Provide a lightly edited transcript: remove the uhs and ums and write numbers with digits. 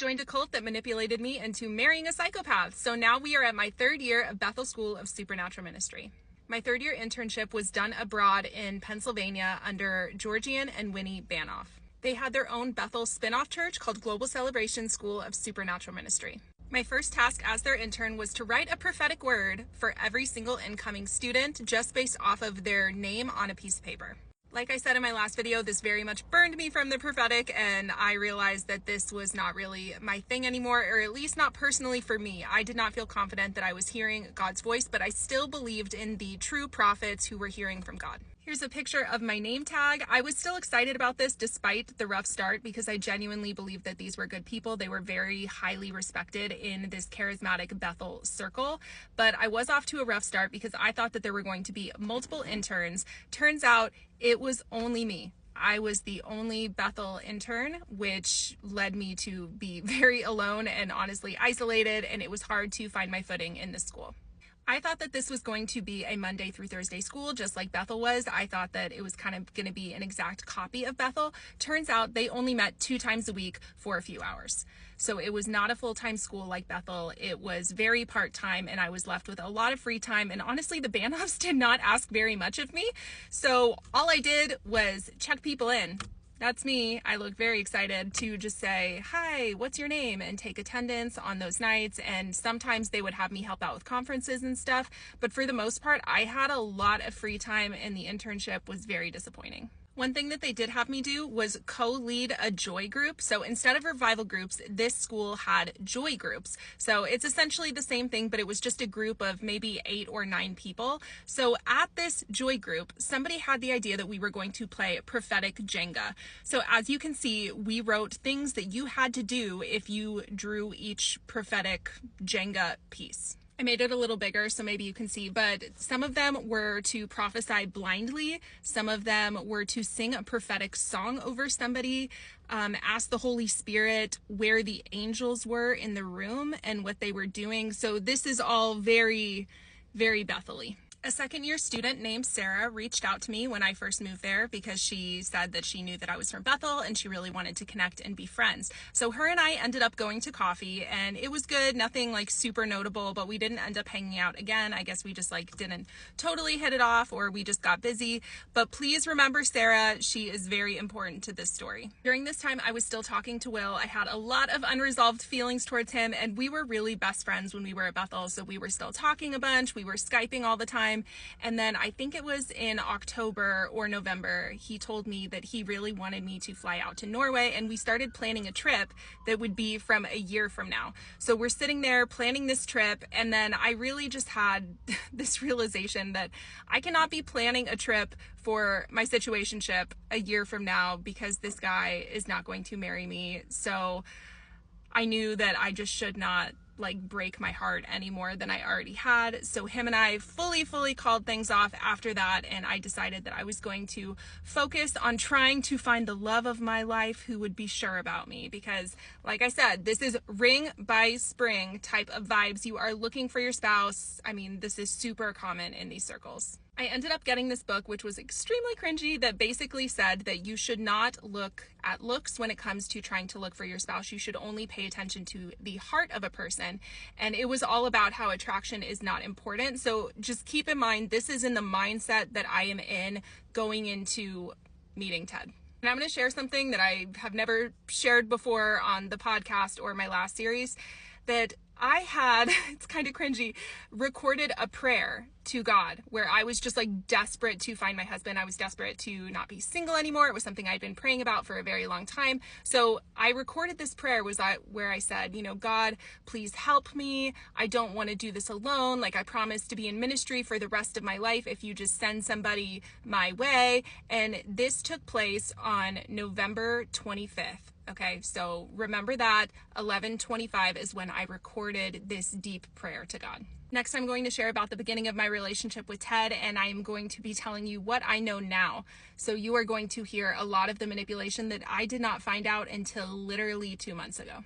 Joined a cult that manipulated me into marrying a psychopath. So now we are at my third year of Bethel School of Supernatural Ministry. My third year internship was done abroad in Pennsylvania under Georgian and Winnie Banoff. They had their own Bethel spin-off church called Global Celebration School of Supernatural Ministry. My first task as their intern was to write a prophetic word for every single incoming student just based off of their name on a piece of paper. Like I said in my last video, this very much burned me from the prophetic, and I realized that this was not really my thing anymore, or at least not personally for me. I did not feel confident that I was hearing God's voice, but I still believed in the true prophets who were hearing from God. Here's a picture of my name tag. I was still excited about this despite the rough start because I genuinely believed that these were good people. They were very highly respected in this charismatic Bethel circle, but I was off to a rough start because I thought that there were going to be multiple interns. Turns out it was only me. I was the only Bethel intern, which led me to be very alone and honestly isolated, and it was hard to find my footing in this school. I thought that this was going to be a Monday through Thursday school, just like Bethel was. I thought that it was kind of going to be an exact copy of Bethel. Turns out they only met 2 times a week for a few hours. So it was not a full-time school like Bethel. It was very part-time, and I was left with a lot of free time. And honestly, the Banoffs did not ask very much of me. So all I did was check people in. That's me. I look very excited to just say, hi, what's your name? And take attendance on those nights. And sometimes they would have me help out with conferences and stuff. But for the most part, I had a lot of free time, and the internship was very disappointing. One thing that they did have me do was co-lead a joy group. So instead of revival groups, this school had joy groups. So it's essentially the same thing, but it was just a group of maybe 8 or 9 people. So at this joy group, somebody had the idea that we were going to play prophetic Jenga. So as you can see, we wrote things that you had to do if you drew each prophetic Jenga piece. I made it a little bigger so maybe you can see, but some of them were to prophesy blindly. Some of them were to sing a prophetic song over somebody, ask the Holy Spirit where the angels were in the room and what they were doing. So this is all very, very Bethel-y. A second-year student named Sarah reached out to me when I first moved there because she said that she knew that I was from Bethel and she really wanted to connect and be friends. So her and I ended up going to coffee, and it was good, nothing like super notable, but we didn't end up hanging out again. I guess we just like didn't totally hit it off, or we just got busy. But please remember Sarah, she is very important to this story. During this time, I was still talking to Will. I had a lot of unresolved feelings towards him, and we were really best friends when we were at Bethel. So we were still talking a bunch. We were Skyping all the time. And then I think it was in October or November, he told me that he really wanted me to fly out to Norway, and we started planning a trip that would be from a year from now. So we're sitting there planning this trip, and then I really just had this realization that I cannot be planning a trip for my situationship a year from now because this guy is not going to marry me. So I knew that I just should not break my heart any more than I already had. So him and I fully called things off after that, and I decided that I was going to focus on trying to find the love of my life who would be sure about me, because like I said, this is ring by spring type of vibes. You are looking for your spouse. I mean, this is super common in these circles. I ended up getting this book, which was extremely cringy, that basically said that you should not look at looks when it comes to trying to look for your spouse. You should only pay attention to the heart of a person. And it was all about how attraction is not important. So just keep in mind, this is in the mindset that I am in going into meeting Ted. And I'm going to share something that I have never shared before on the podcast or my last series, that I had, it's kind of cringy, recorded a prayer to God where I was just desperate to find my husband. I was desperate to not be single anymore. It was something I'd been praying about for a very long time. So I recorded this prayer where I said, God, please help me. I don't want to do this alone. I promise to be in ministry for the rest of my life if you just send somebody my way. And this took place on November 25th. Okay, so remember that 11:25 is when I recorded this deep prayer to God. Next, I'm going to share about the beginning of my relationship with Ted, and I'm going to be telling you what I know now. So you are going to hear a lot of the manipulation that I did not find out until literally 2 months ago.